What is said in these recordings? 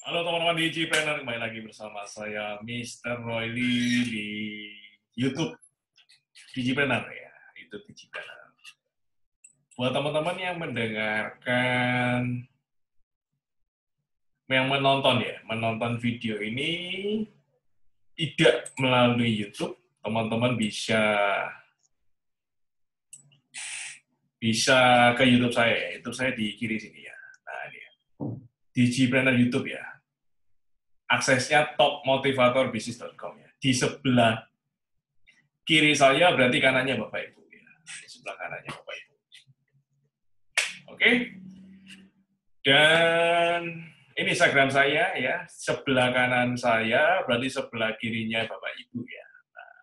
Halo teman-teman Digipreneur, kembali lagi bersama saya Mr. Royli di YouTube Digipreneur ya, YouTube Digipreneur. Buat teman-teman yang mendengarkan, yang menonton video ini tidak melalui YouTube, teman-teman bisa ke YouTube saya ya. YouTube saya di kiri sini ya. Nah, ini ya. Digipreneur YouTube ya. Aksesnya topmotivatorbisnis.com ya. Di sebelah kiri saya berarti kanannya Bapak Ibu ya. Di sebelah kanannya Bapak Ibu. Oke. Dan ini Instagram saya ya. Sebelah kanan saya berarti sebelah kirinya Bapak Ibu ya. Nah,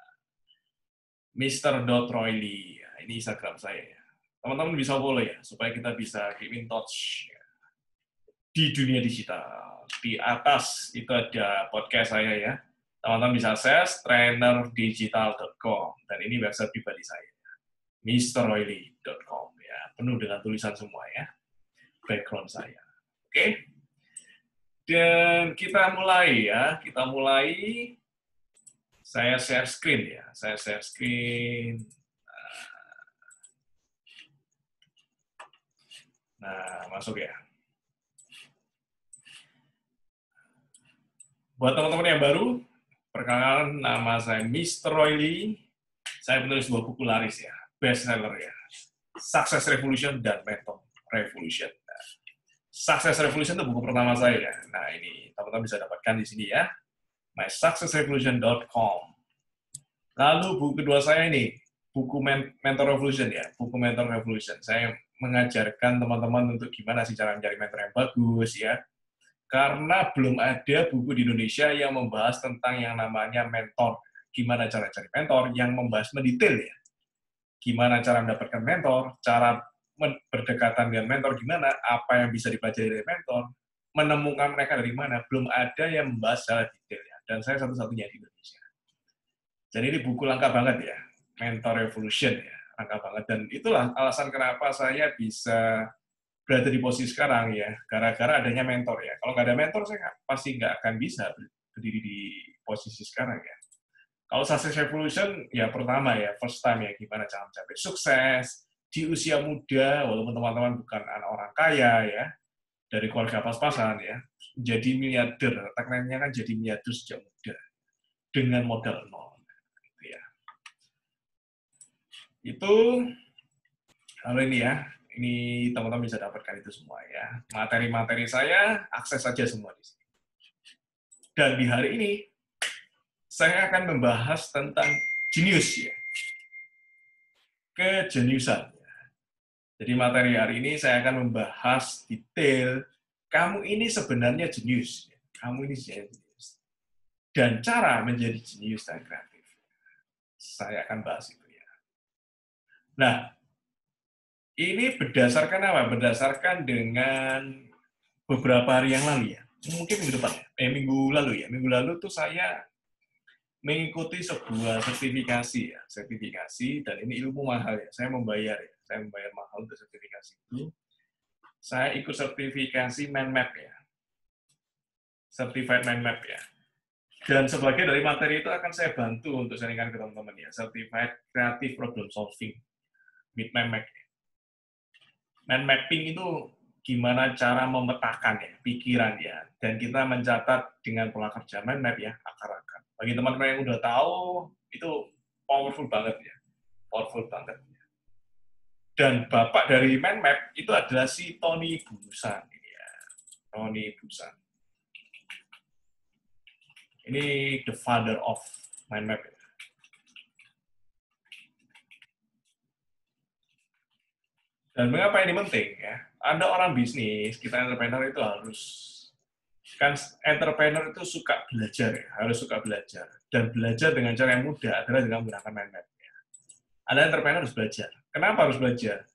Mr.Royli. Ya, ini Instagram saya ya. Teman-teman bisa follow ya supaya kita bisa keep in touch ya. Di dunia digital. Di atas itu ada podcast saya ya. Teman-teman bisa akses trainerdigital.com dan ini website pribadi saya. mrroyli.com ya. Penuh dengan tulisan semua ya. Background saya. Oke. Dan kita mulai ya. Kita mulai. Saya share screen ya. Saya share screen. Nah, masuk ya. Buat teman-teman yang baru, perkenalkan nama saya Mr. Royli. Saya penulis sebuah buku laris ya. Bestseller ya. Success Revolution dan Method Revolution. Nah, Success Revolution itu buku pertama saya ya. Nah, ini teman-teman bisa dapatkan di sini ya. mysuccessrevolution.com. Lalu buku kedua saya ini, buku Mentor Revolution ya, buku Mentor Revolution. Saya mengajarkan teman-teman untuk gimana sih cara mencari mentor yang bagus ya. Karena belum ada buku di Indonesia yang membahas tentang yang namanya mentor. Gimana cara cari mentor yang membahas mendetail ya. Gimana cara mendapatkan mentor, cara berdekatan dengan mentor gimana, apa yang bisa dipelajari dari mentor, menemukan mereka dari mana, belum ada yang membahas secara detail ya. Dan saya satu-satunya di Indonesia. Jadi ini buku langka banget ya, Mentor Revolution ya, langka banget. Dan itulah alasan kenapa saya bisa berada di posisi sekarang ya, gara-gara adanya mentor ya. Kalau nggak ada mentor, saya pasti nggak akan bisa berdiri di posisi sekarang ya. Kalau Success Revolution, ya pertama ya, first time ya, gimana cara mencapai sukses di usia muda, walaupun teman-teman bukan anak orang kaya ya, dari keluarga pas-pasan ya, jadi miliarder, tagline-nya kan jadi miliarder sejak muda, dengan modal nol. Gitu ya. Itu, lalu ini ya, ini teman-teman bisa dapatkan itu semua ya. Materi-materi saya, akses saja semua di sini. Dan di hari ini, saya akan membahas tentang jenius ya. Kejeniusan. Jadi materi hari ini saya akan membahas detail, kamu ini sebenarnya jenius. Kamu ini jenius. Dan cara menjadi jenius dan kreatif. Saya akan bahas itu ya. Nah, ini berdasarkan apa? Berdasarkan dengan beberapa hari yang lalu ya. Mungkin minggu depan ya. Minggu lalu ya. Minggu lalu tuh saya mengikuti sebuah sertifikasi ya. Sertifikasi, dan ini ilmu mahal ya. Saya membayar ya. Saya membayar mahal untuk sertifikasi itu. Saya ikut sertifikasi Mind Map ya. Certified Mind Map ya. Dan sebagai dari materi itu akan saya bantu untuk sharingkan ke teman-teman ya. Certified Creative Problem Solving with Mind Map. Mind mapping itu gimana cara memetakan ya, pikiran ya. Dan kita mencatat dengan pola kerja mind map ya, akar-akar. Bagi teman-teman yang udah tahu, itu powerful banget ya. Powerful banget. Dan bapak dari mind map itu adalah si Tony Busan. Ya. Tony Busan. Ini the father of mind map. Dan mengapa ini penting ya? Ada orang bisnis, kita entrepreneur itu harus, kan entrepreneur itu suka belajar ya, harus suka belajar. Dan belajar dengan cara yang mudah adalah dengan menggunakan mind map. Ya. Ada entrepreneur harus belajar. Kenapa harus belajar?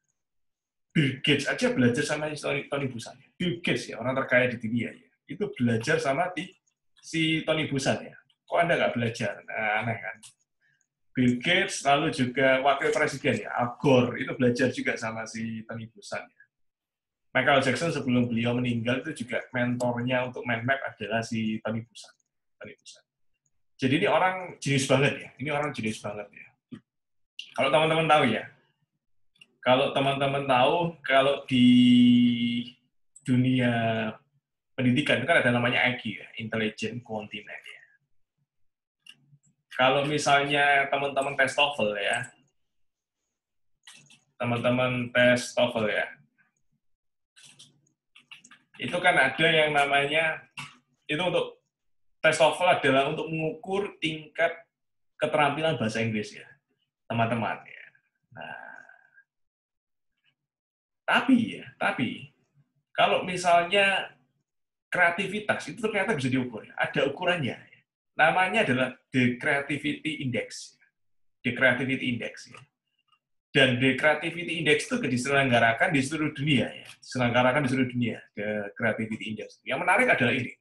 Bill Gates aja belajar sama Tony Busan. Bill Gates ya, orang terkaya di dunia ya. Itu belajar sama si Tony Busan ya. Kok Anda nggak belajar? Nah, aneh kan? Bill Gates, lalu juga wakil presiden ya, Al Gore, itu belajar juga sama si Tony Busan. Ya. Michael Jackson sebelum beliau meninggal itu juga mentornya untuk mind map adalah si Tony Buzan. Jadi ini orang jenius banget ya. Ini orang jenius banget ya. Kalau teman-teman tahu ya, kalau di dunia pendidikan itu kan ada namanya IQ ya, Intelligent Quotient ya. Kalau misalnya teman-teman tes TOEFL ya, itu kan ada yang namanya, itu untuk tes TOEFL adalah untuk mengukur tingkat keterampilan bahasa Inggris ya, teman-teman ya. Nah, tapi kalau misalnya kreativitas itu ternyata bisa diukur, ada ukurannya. Namanya adalah The Creativity Index. The Creativity Index ya. Dan The Creativity Index itu diselenggarakan di seluruh dunia ya. Diselenggarakan di seluruh dunia, The Creativity Index. Yang menarik adalah ini.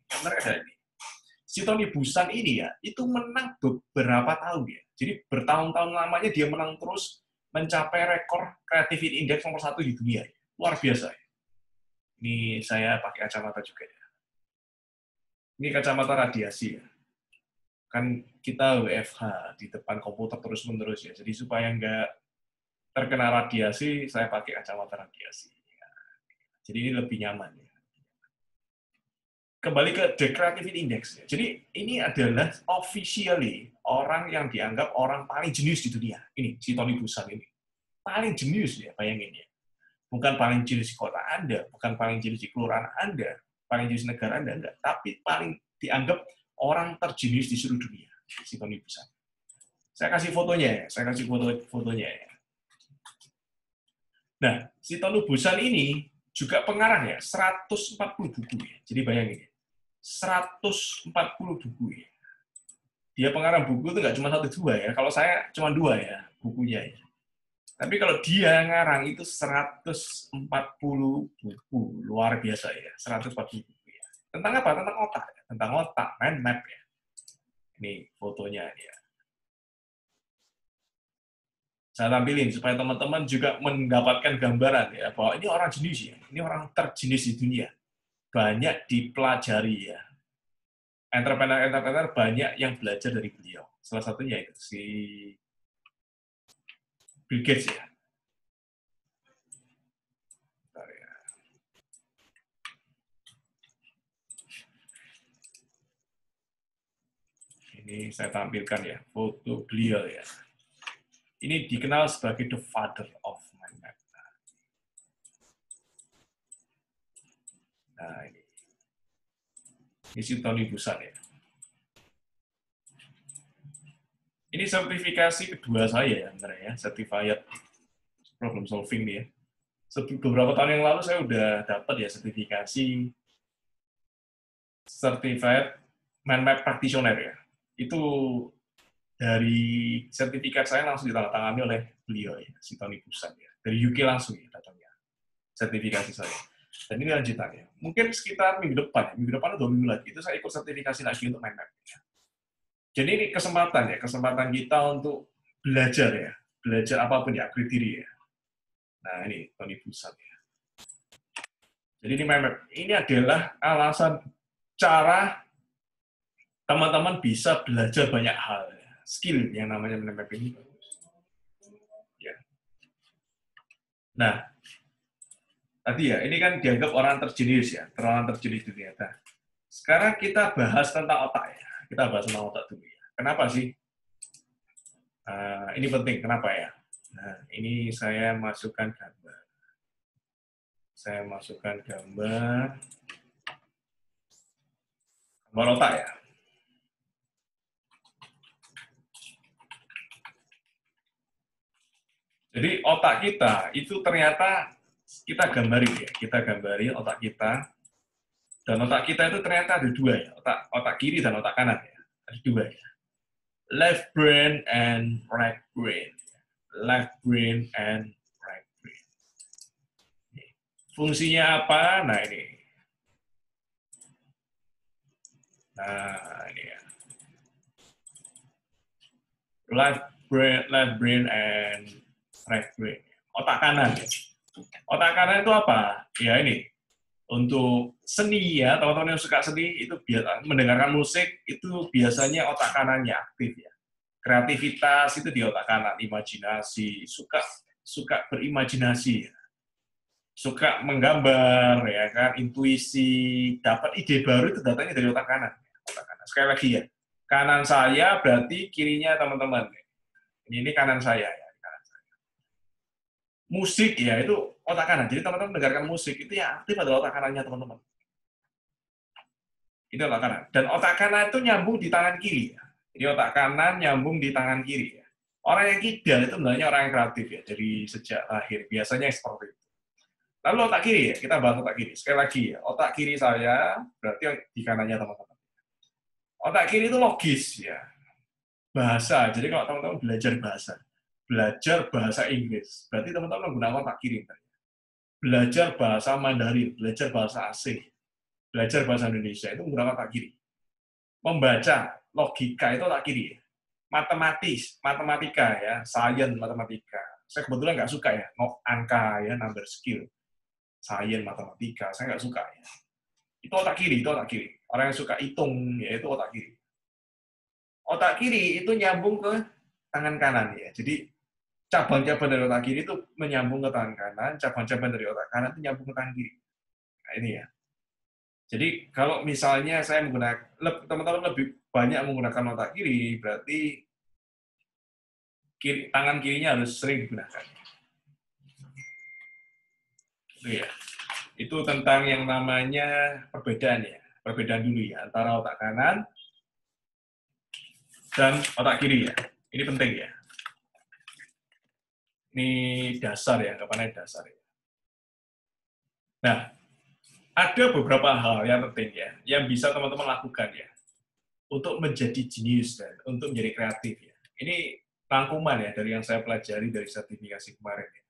Si Tony Buzan ini ya, itu menang beberapa tahun ya. Jadi bertahun-tahun lamanya dia menang terus mencapai rekor Creativity Index nomor 1 di dunia. Luar biasa ya. Ini saya pakai kacamata juga ya. Ini kacamata radiasi ya. Kan kita WFH di depan komputer terus-menerus ya. Jadi supaya nggak terkena radiasi, saya pakai kacamata radiasi. Ya. Jadi ini lebih nyaman ya. Kembali ke The Creativity Index. Jadi ini adalah officially orang yang dianggap orang paling jenius di dunia. Ini, si Tony Buzan ini. Paling jenius ya, bayangin ya. Bukan paling jenius di kota Anda, bukan paling jenius di kelurahan Anda, paling jenius negara Anda, enggak. Tapi paling dianggap orang terjenius di seluruh dunia, si Tony Buzan. Saya kasih fotonya ya, fotonya ya. Nah, si Tony Buzan ini juga pengarang ya, 140 buku ya. Jadi bayangin ya. 140 buku ya. Dia pengarang buku itu nggak cuma 1-2 ya. Kalau saya cuma 2 ya bukunya ya. Tapi kalau dia ngarang itu 140 buku. Luar biasa ya. 140 buku ya. Tentang apa? Tentang otak. Tentang otak, mind map ya. Ini fotonya ya. Saya tampilin supaya teman-teman juga mendapatkan gambaran ya bahwa ini orang jenius ya. Ini orang terjenius di dunia. Banyak dipelajari ya. Entrepreneur banyak yang belajar dari beliau. Salah satunya itu si Bill Gates ya. Ini saya tampilkan ya, foto beliau ya. Ini dikenal sebagai the father of mind map. Nah, ini si Tony Buzan ya. Ini sertifikasi kedua saya ya, sebenarnya, Certified Problem Solving nih ya. Beberapa tahun yang lalu saya udah dapat ya sertifikasi Certified Mind Map Practitioner ya. Itu dari sertifikat saya langsung ditandatangani oleh beliau ya, si Tony Buzan ya. Dari UK langsung ya datangnya sertifikasi saya. Dan ini lanjutannya. Mungkin sekitar minggu depan atau 2 minggu lagi, itu saya ikut sertifikasi lagi untuk mind map. Jadi ini kesempatan kita untuk belajar ya, belajar apapun ya, kriteria. Nah ini Tony Buzan ya. Jadi ini mind map. Ini adalah alasan cara teman-teman bisa belajar banyak hal, ya. Skill yang namanya mind map ini. Ya. Nah, tadi ya, ini kan dianggap orang terjenius ya, orang terjenius di dunia. Nah, sekarang kita bahas tentang otak ya. Kita bahas tentang otak dulu ya. Kenapa sih? Ini penting, kenapa ya? Nah, ini saya masukkan gambar. Gambar otak ya. Jadi otak kita itu ternyata kita gambari otak kita. Dan otak kita itu ternyata ada 2 ya, otak kiri dan otak kanan ya. Ada 2 ya. Left brain and right brain. Left brain and right brain. Fungsinya apa? Nah ini. Nah ini ya. Left brain and right brain. Otak kanan ya. Otak kanan itu apa? Ya ini, untuk seni ya, teman-teman yang suka seni itu biasa mendengarkan musik itu biasanya otak kanannya aktif ya. Kreativitas itu di otak kanan, imajinasi, suka suka berimajinasi, suka menggambar ya kan, intuisi, dapat ide baru itu datangnya dari otak kanan. Otak kanan. Sekali lagi ya, kanan saya berarti kirinya teman-teman. Ini kanan saya ya. Musik ya itu otak kanan. Jadi teman-teman mendengarkan musik itu yang aktif adalah otak kanannya teman-teman. Itu otak kanan. Dan otak kanan itu nyambung di tangan kiri. Ya. Jadi otak kanan nyambung di tangan kiri. Ya. Orang yang kidal itu sebenarnya orang yang kreatif ya, dari sejak lahir. Biasanya seperti itu. Lalu otak kiri ya, kita bahas otak kiri. Sekali lagi ya, otak kiri saya berarti di kanannya teman-teman. Otak kiri itu logis ya, bahasa. Jadi kalau teman-teman belajar bahasa Inggris, berarti teman-teman menggunakan otak kiri. Belajar bahasa Mandarin, belajar bahasa asing, belajar bahasa Indonesia itu menggunakan otak kiri. Membaca logika itu otak kiri. Matematika ya, sains matematika. Saya kebetulan nggak suka ya, angka ya, number skill, sains matematika, saya nggak suka ya. Itu otak kiri, itu otak kiri. Orang yang suka hitung ya itu otak kiri. Otak kiri itu nyambung ke tangan kanan ya. Jadi cabang-cabang dari otak kiri itu menyambung ke tangan kanan, cabang-cabang dari otak kanan itu nyambung ke tangan kiri. Nah, ini ya. Jadi kalau misalnya saya menggunakan, teman-teman lebih banyak menggunakan otak kiri, berarti tangan kirinya harus sering digunakan. Itu ya. Itu tentang yang namanya perbedaan ya. Perbedaan dulu ya antara otak kanan dan otak kiri ya. Ini penting ya. Ini dasar ya, anggapannya dasar ya. Nah, ada beberapa hal yang penting ya, yang bisa teman-teman lakukan ya, untuk menjadi jenius dan untuk menjadi kreatif ya. Ini rangkuman ya dari yang saya pelajari dari sertifikasi kemarin ya.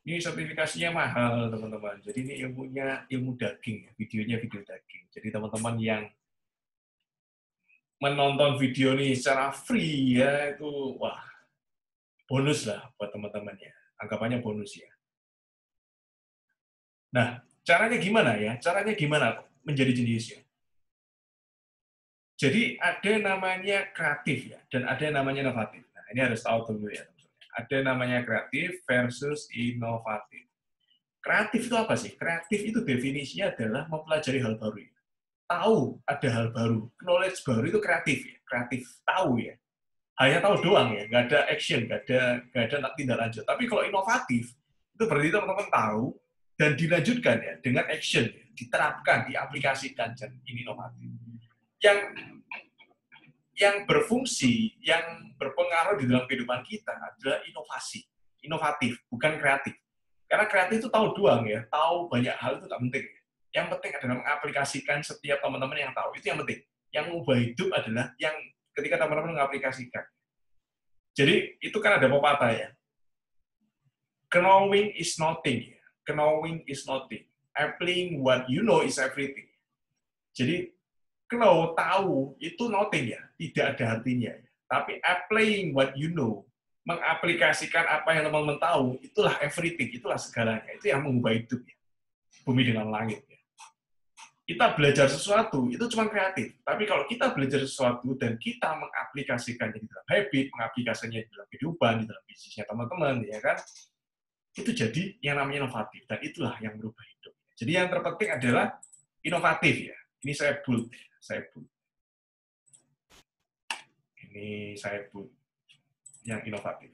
Ini sertifikasinya mahal teman-teman. Jadi ini ilmunya ilmu daging ya, videonya video daging. Jadi teman-teman yang menonton video ini secara free ya itu wah bonus lah buat teman-teman ya. Anggapannya bonus ya. Nah, caranya gimana ya? Caranya gimana menjadi jenius ya? Jadi ada namanya kreatif ya, dan ada namanya inovatif. Nah, ini harus tahu dulu ya, teman-teman. Ada namanya kreatif versus inovatif. Kreatif itu apa sih? Kreatif itu definisinya adalah mempelajari hal baru. Ya. Tahu ada hal baru, knowledge baru itu kreatif ya. Kreatif, tahu ya. Hanya tahu doang ya, nggak ada action, nggak ada tindak lanjut. Tapi kalau inovatif, itu berarti teman-teman tahu dan dilanjutkan ya dengan action, ya. Diterapkan, diaplikasikan, dan ini inovatif. Yang berfungsi, yang berpengaruh di dalam kehidupan kita adalah inovasi, inovatif, bukan kreatif. Karena kreatif itu tahu doang ya, tahu banyak hal itu tak penting. Yang penting adalah mengaplikasikan setiap teman-teman yang tahu, itu yang penting. Yang mengubah hidup adalah yang ketika teman-teman mengaplikasikan. Jadi itu kan ada pepatah ya. Knowing is nothing. Knowing is nothing. Applying what you know is everything. Jadi know, tahu, itu nothing ya. Tidak ada artinya. Tapi applying what you know, mengaplikasikan apa yang teman-teman tahu, itulah everything, itulah segalanya. Itu yang mengubah hidup ya. Bumi dengan langit ya. Kita belajar sesuatu, itu cuma kreatif. Tapi kalau kita belajar sesuatu dan kita mengaplikasikannya di dalam habit, mengaplikasikannya di dalam kehidupan, di dalam bisnisnya teman-teman, ya kan, itu jadi yang namanya inovatif. Dan itulah yang merubah hidup. Jadi yang terpenting adalah inovatif ya. Ini saya build. Ini saya build yang inovatif.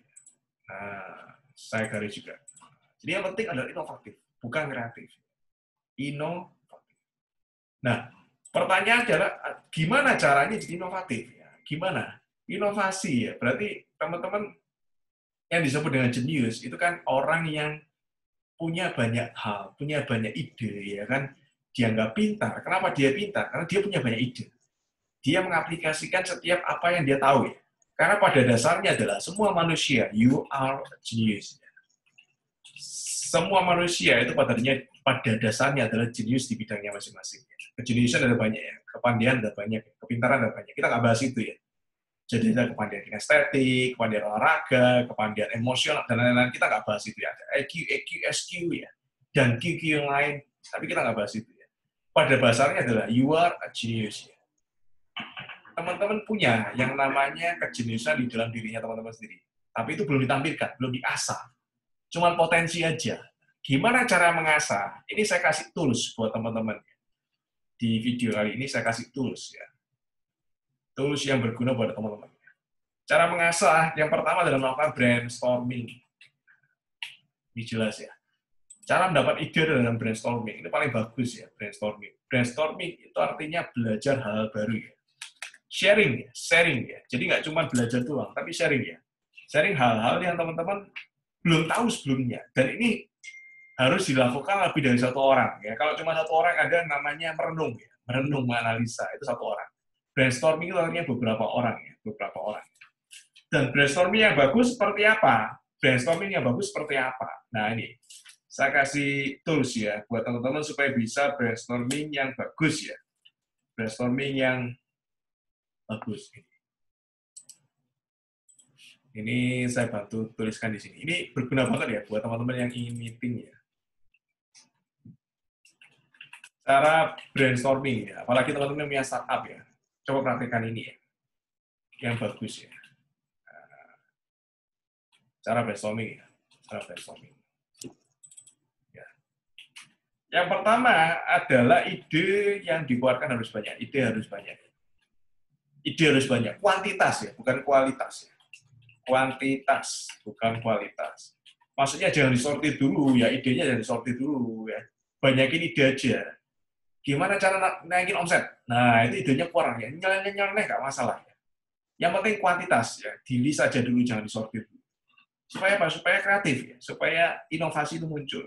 Nah, saya garis juga. Jadi yang penting adalah inovatif, bukan kreatif. Inovatif. Nah, pertanyaan adalah gimana caranya jadi inovatif? Ya, gimana? Inovasi ya. Berarti teman-teman yang disebut dengan jenius itu kan orang yang punya banyak hal, punya banyak ide, ya kan? Dia nggak pintar. Kenapa dia pintar? Karena dia punya banyak ide. Dia mengaplikasikan setiap apa yang dia tahu ya. Karena pada dasarnya adalah semua manusia, you are a genius. Semua manusia itu pada dasarnya adalah jenius di bidangnya masing-masing. Kejeniusan ada banyak ya, kepandian ada banyak, kepintaran ada banyak. Kita nggak bahas itu ya. Jadi ada kepandaian kinestetik, kepandaian olahraga, kepandaian emosional, dan lain-lain. Kita nggak bahas itu ya. Ada EQ, EQ, SQ ya, dan QQ yang lain. Tapi kita nggak bahas itu ya. Pada dasarnya adalah you are a genius. Ya. Teman-teman punya yang namanya kejeniusan di dalam dirinya teman-teman sendiri. Tapi itu belum ditampilkan, belum diasah. Cuman potensi aja. Gimana cara mengasah? Ini saya kasih tools buat teman-teman. Di video kali ini saya kasih tools ya. Tools yang berguna buat teman-teman. Cara mengasah, yang pertama adalah melakukan brainstorming. Ini jelas ya. Cara mendapat ide dalam brainstorming, ini paling bagus ya, brainstorming. Brainstorming itu artinya belajar hal baru ya. Sharing ya. Jadi nggak cuma belajar doang, tapi sharing ya. Sharing hal-hal yang teman-teman belum tahu sebelumnya. Dan ini harus dilakukan lebih dari satu orang. Ya. Kalau cuma satu orang ada namanya merenung, ya. Merenung, menganalisa, itu satu orang. Brainstorming itu artinya beberapa orang. Ya. Beberapa orang. Dan brainstorming yang bagus seperti apa? Brainstorming yang bagus seperti apa? Nah ini, saya kasih tools ya, buat teman-teman supaya bisa brainstorming yang bagus ya. Brainstorming yang bagus. Ini saya bantu tuliskan di sini. Ini berguna banget ya buat teman-teman yang ingin meeting ya. Cara brainstorming ya, apalagi teman-teman yang punya startup ya. Coba praktekkan ini ya. Yang bagus ya. Cara brainstorming ya. Cara brainstorming. Ya. Yang pertama adalah ide yang dikeluarkan harus banyak. Ide harus banyak. Ide harus banyak. Kuantitas ya, bukan kualitas ya. Kuantitas, bukan kualitas. Maksudnya jangan disortir dulu, ya idenya jangan disortir dulu. Ya. Banyakin ide aja. Gimana cara naikin omset? Nah, itu idenya kurang ya. Nyeleneh nggak masalah. Ya. Yang penting kuantitas, ya. Dili saja dulu, jangan disortir dulu. Supaya apa? Supaya kreatif, ya. Supaya inovasi itu muncul.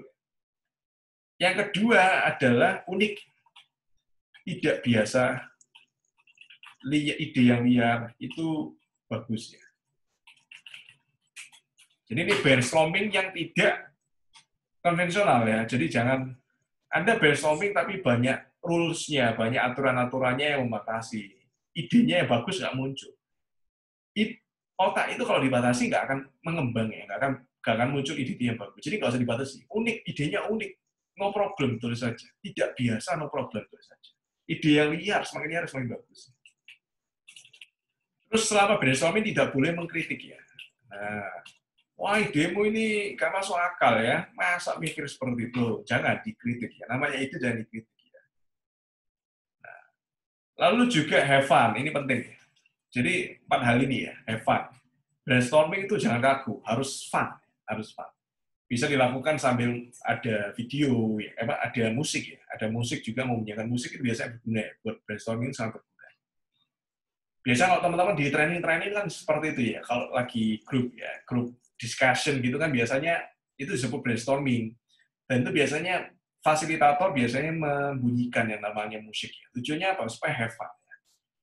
Yang kedua adalah unik. Tidak biasa, ide yang liar, itu bagus ya. Jadi ini brainstorming yang tidak konvensional ya. Jadi jangan Anda brainstorming tapi banyak rules-nya, banyak aturan-aturannya yang membatasi. Idenya yang bagus nggak muncul. Otak itu kalau dibatasi nggak akan mengembang ya, nggak akan muncul ide yang bagus. Jadi nggak usah dibatasi. Unik, idenya unik, no problem tulis saja. Tidak biasa, no problem tulis saja. Ide yang liar, semakin liar semakin bagus. Terus selama brainstorming tidak boleh mengkritik ya. Nah, wah, idemu ini gak masuk akal ya. Masa mikir seperti itu? Jangan dikritik ya. Namanya itu jangan dikritik ya. Nah, lalu juga have fun. Ini penting ya. Jadi 4 hal ini ya. Have fun. Brainstorming itu jangan ragu. Harus fun. Harus fun. Bisa dilakukan sambil ada video, ya. Ada musik ya. Ada musik juga, menggunakan musik itu biasanya berguna ya. Buat brainstorming sangat berguna. Biasanya kalau teman-teman di training kan seperti itu ya. Kalau lagi grup ya, grup discussion gitu kan biasanya itu disebut brainstorming. Dan itu biasanya fasilitator biasanya membunyikan yang namanya musik. Ya. Tujuannya apa? Supaya have fun. Ya.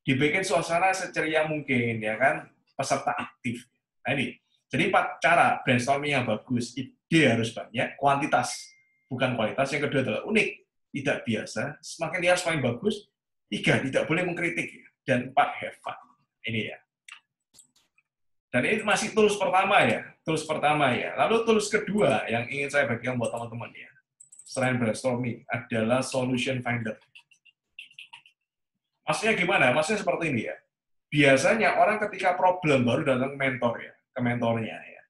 Dibikin suasana seceria mungkin, ya kan? Peserta aktif. Nah ini. Jadi 4 cara brainstorming yang bagus. Ide harus banyak, kuantitas, bukan kualitas. Yang kedua adalah unik, tidak biasa. Semakin liar semakin bagus. 3, tidak boleh mengkritik. Ya. Dan 4, have fun. Ini ya. Dan ini masih tools pertama ya. Tools pertama ya. Lalu tools kedua yang ingin saya bagikan buat teman-teman ya. Selain brainstorming adalah solution finder. Maksudnya gimana? Maksudnya seperti ini ya. Biasanya orang ketika problem baru datang ke mentor ya, ke mentornya ya.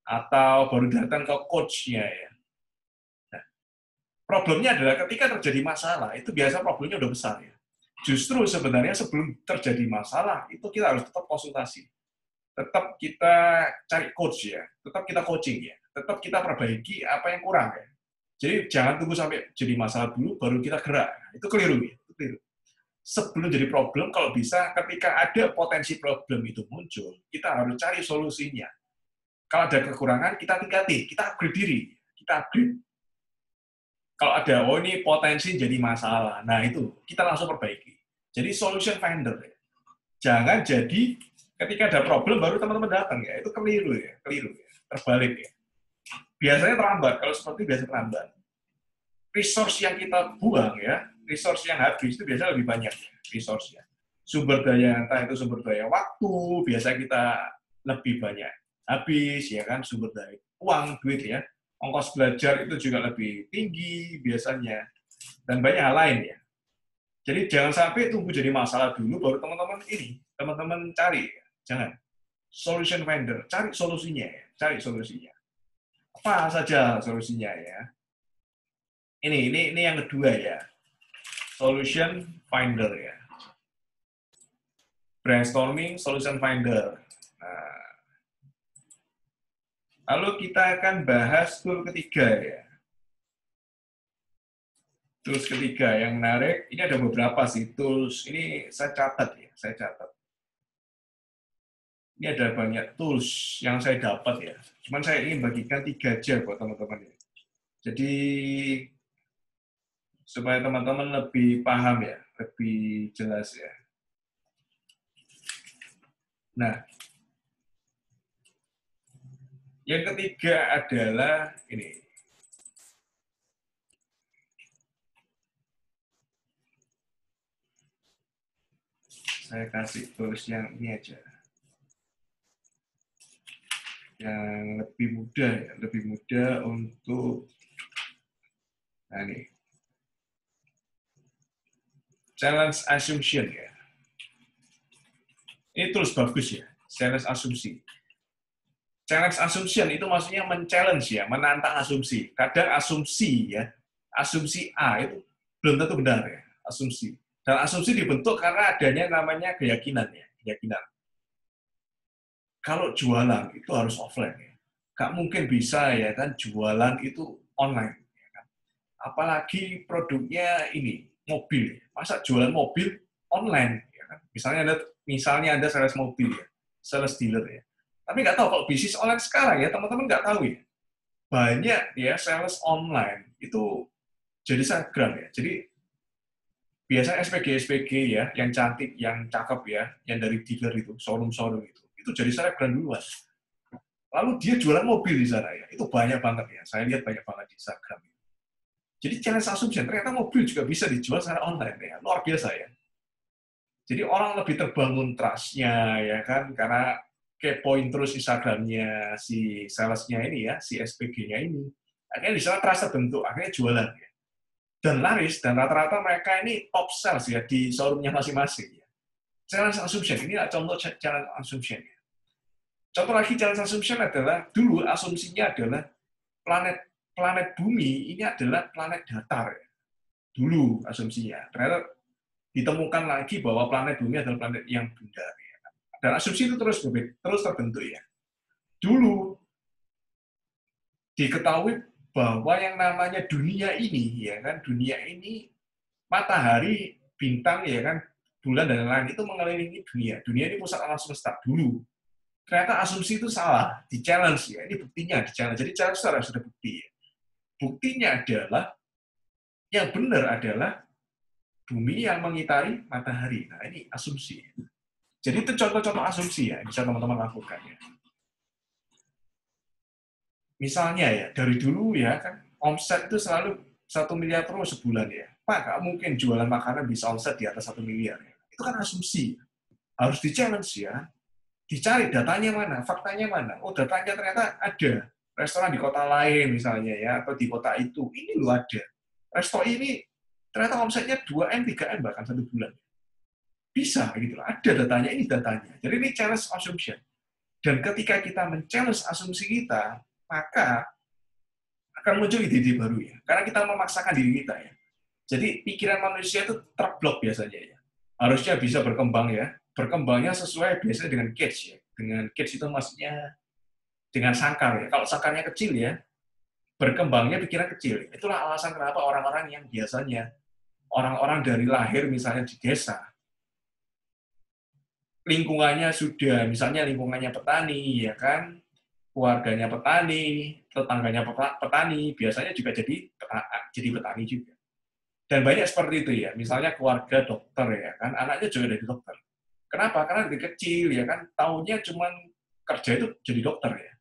Atau baru datang ke coach-nya ya. Nah, problemnya adalah ketika terjadi masalah, itu biasa problemnya udah besar ya. Justru sebenarnya sebelum terjadi masalah, itu kita harus tetap konsultasi. Tetap kita cari coach ya, tetap kita coaching ya, tetap kita perbaiki apa yang kurang ya. Jadi jangan tunggu sampai jadi masalah dulu, baru kita gerak. Itu keliru ya, itu keliru. Sebelum jadi problem, kalau bisa ketika ada potensi problem itu muncul, kita harus cari solusinya. Kalau ada kekurangan, kita tingkati, kita upgrade diri, kita upgrade. Kalau ada, oh ini potensi jadi masalah, nah itu kita langsung perbaiki. Jadi solution finder. Ya. Jangan jadi ketika ada problem baru teman-teman datang ya, itu keliru ya, terbalik ya. Biasanya terlambat, kalau seperti biasa terlambat. Resource yang kita buang ya, resource yang habis itu biasanya lebih banyak resource-nya. sumber daya, entah itu sumber daya waktu, biasa kita lebih banyak habis, ya kan, sumber daya uang, duit ya, ongkos belajar itu juga lebih tinggi biasanya, dan banyak hal lain ya. Jadi jangan sampai tunggu jadi masalah dulu, baru teman-teman cari, ya. Jangan. Solution finder, cari solusinya ya, cari solusinya. Apa saja solusinya ya. Ini yang kedua ya, solution finder ya. Brainstorming, solution finder. Nah, lalu kita akan bahas tool ketiga ya. Tools ketiga yang menarik, ini ada beberapa sih tools. Ini saya catat ya, saya catat. Ini ada banyak tools yang saya dapat ya. Cuman saya ingin bagikan 3 aja buat teman-teman ya. Jadi supaya teman-teman lebih paham ya, lebih jelas ya. Nah, yang ketiga adalah ini. Saya kasih tools yang ini aja. Yang lebih mudah ya, lebih mudah untuk nah ini. Challenge assumption ya. Ini tools bagus ya, challenge asumsi. Challenge assumption itu maksudnya men-challenge ya, menantang asumsi. Kadang asumsi ya, asumsi A itu belum tentu benar ya, asumsi. Dan asumsi dibentuk karena adanya namanya keyakinan ya, keyakinan. Kalau jualan itu harus offline ya. Gak mungkin bisa ya kan jualan itu online. Ya kan? Apalagi produknya ini mobil. Masa jualan mobil online? Ya kan? Misalnya Anda sales mobil ya, sales dealer ya. Tapi nggak tahu kalau bisnis online sekarang ya teman-teman nggak tahu ya. Banyak ya sales online itu jadi selebgram ya. Jadi biasanya SPG ya, yang cantik, yang cakep ya, yang dari dealer itu, showroom itu jadi selebgram duluan. Lalu dia jualan mobil di sana ya, itu banyak banget ya. Saya lihat banyak banget di Instagram. Jadi challenge assumption, ternyata mobil juga bisa dijual secara online ya, luar biasa ya. Jadi orang lebih terbangun trust-nya ya kan, karena kepoin terus Instagram-nya si sales-nya ini ya, si SPG-nya ini. Akhirnya di sana trust terbentuk, akhirnya jualan ya. Dan laris, dan rata-rata mereka ini top sales ya di showroom-nya masing-masing. Ya. Challenge assumption, ini contoh challenge assumption. Ya. Contoh lagi challenge assumption adalah, dulu asumsinya adalah planet bumi ini adalah planet datar. Ya. Dulu asumsinya. Ternyata ditemukan lagi bahwa planet bumi adalah planet yang bundar. Ya. Dan asumsi itu terus terbentuk ya. Dulu diketahui bahwa yang namanya dunia ini, ya kan, dunia ini matahari, bintang, ya kan, bulan dan lain-lain itu mengelilingi dunia. Dunia ini pusat alam semesta dulu. Ternyata asumsi itu salah, di challenge ya. Ini buktinya di challenge. Jadi challenge itu harus ada bukti. Ya. Buktinya adalah yang benar adalah bumi yang mengitari matahari. Nah, ini asumsi. Jadi itu contoh-contoh asumsi ya, bisa teman-teman lakukan ya. Misalnya ya, dari dulu ya kan, omset itu selalu 1 miliar terus sebulan ya. Pak, nggak mungkin jualan makanan bisa omset di atas 1 miliar. Ya. Itu kan asumsi. Harus di-challenge ya. Dicari datanya mana, faktanya mana. Oh, datanya ternyata ada. Restoran di kota lain misalnya ya, atau di kota itu. Ini loh ada. Resto ini ternyata omsetnya 2M, 3M bahkan 1 bulan. Bisa gitu. Ada datanya, ini datanya. Jadi ini challenge assumption. Dan ketika kita men-challenge asumsi kita, maka akan muncul ide-ide baru ya. Karena kita memaksakan diri kita ya. Jadi pikiran manusia itu terblok biasanya ya. Harusnya bisa berkembang ya. Berkembangnya sesuai biasanya dengan catch ya. Dengan catch itu maksudnya dengan sangkar ya. Kalau sangkarnya kecil ya, berkembangnya pikiran kecil. Itulah alasan kenapa orang-orang yang biasanya orang-orang dari lahir misalnya di desa, lingkungannya sudah misalnya lingkungannya petani ya kan, keluarganya petani, tetangganya petani, biasanya juga jadi petani juga. Dan banyak seperti itu ya, misalnya keluarga dokter ya kan, anaknya juga dari dokter. Kenapa? Karena dari kecil ya kan, taunya cuma kerja itu jadi dokter ya.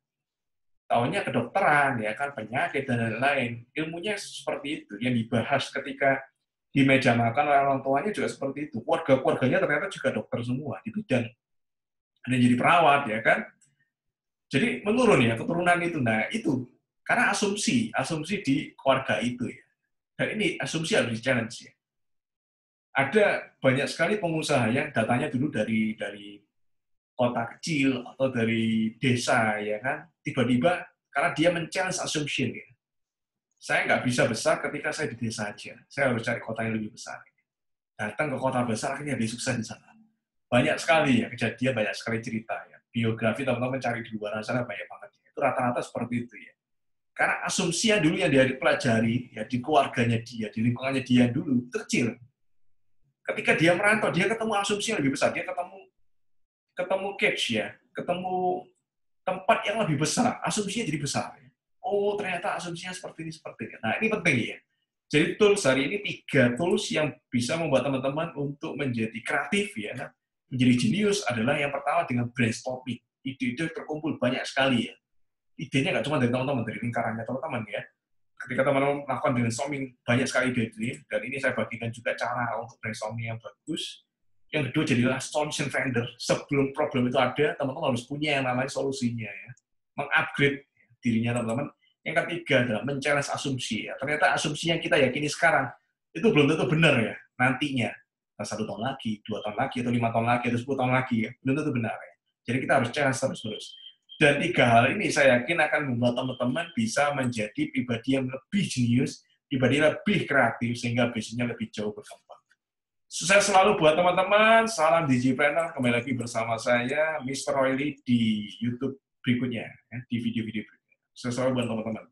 Taunya kedokteran ya kan, penyakit dan lain-lain. Ilmunya seperti itu yang dibahas ketika di meja makan oleh orang tuanya juga seperti itu. Keluarganya ternyata juga dokter semua di bidang. Ada yang jadi perawat, ya kan? Jadi menurun ya keturunan itu. Nah itu karena asumsi di keluarga itu ya. Dan ini asumsi harus di-challenge ya. Ada banyak sekali pengusaha yang datanya dulu dari kota kecil atau dari desa, ya kan? Tiba-tiba karena dia men-challenge assumption ya. Saya nggak bisa besar ketika saya di desa aja. Saya harus cari kota yang lebih besar. Datang ke kota besar, akhirnya dia sukses di sana. Banyak sekali ya kejadian, banyak sekali cerita ya. Biografi teman-teman cari di luar sana banyak banget. Itu rata-rata seperti itu ya. Karena asumsi yang dulu yang dia pelajari ya di keluarganya dia, di lingkungannya dia dulu itu kecil. Ketika dia merantau, dia ketemu asumsi yang lebih besar. Dia ketemu catch ya, ketemu tempat yang lebih besar. Asumsinya jadi besar. Ya. Oh, ternyata asumsinya seperti ini, seperti ini. Nah, ini penting ya. Jadi tools hari ini 3 tools yang bisa membuat teman-teman untuk menjadi kreatif ya. Menjadi jenius adalah yang pertama dengan brainstorming. Ide-ide terkumpul banyak sekali ya. Idenya nggak cuma dari teman-teman, dari lingkarannya teman-teman ya. Ketika teman-teman melakukan brainstorming, banyak sekali ide, dan ini saya bagikan juga cara untuk brainstorming yang bagus. Yang kedua jadilah solution vendor. Sebelum problem itu ada, teman-teman harus punya yang namanya solusinya ya. Mengupgrade dirinya teman-teman. Yang ketiga adalah men-challenge asumsi. Ya. Ternyata asumsi yang kita yakini sekarang itu belum tentu benar ya nantinya. 1 tahun lagi, 2 tahun lagi, atau 5 tahun lagi, atau 10 tahun lagi ya. Belum tentu benar ya. Jadi kita harus challenge terus-menerus. Dan 3 hal ini saya yakin akan membuat teman-teman bisa menjadi pribadi yang lebih jenius, pribadi lebih kreatif, sehingga bisnisnya lebih jauh berkembang. Sukses selalu buat teman-teman. Salam Digipreneur. Kembali lagi bersama saya, Mr. Royli, di YouTube berikutnya, ya, di video-video berikutnya. Sukses selalu buat teman-teman.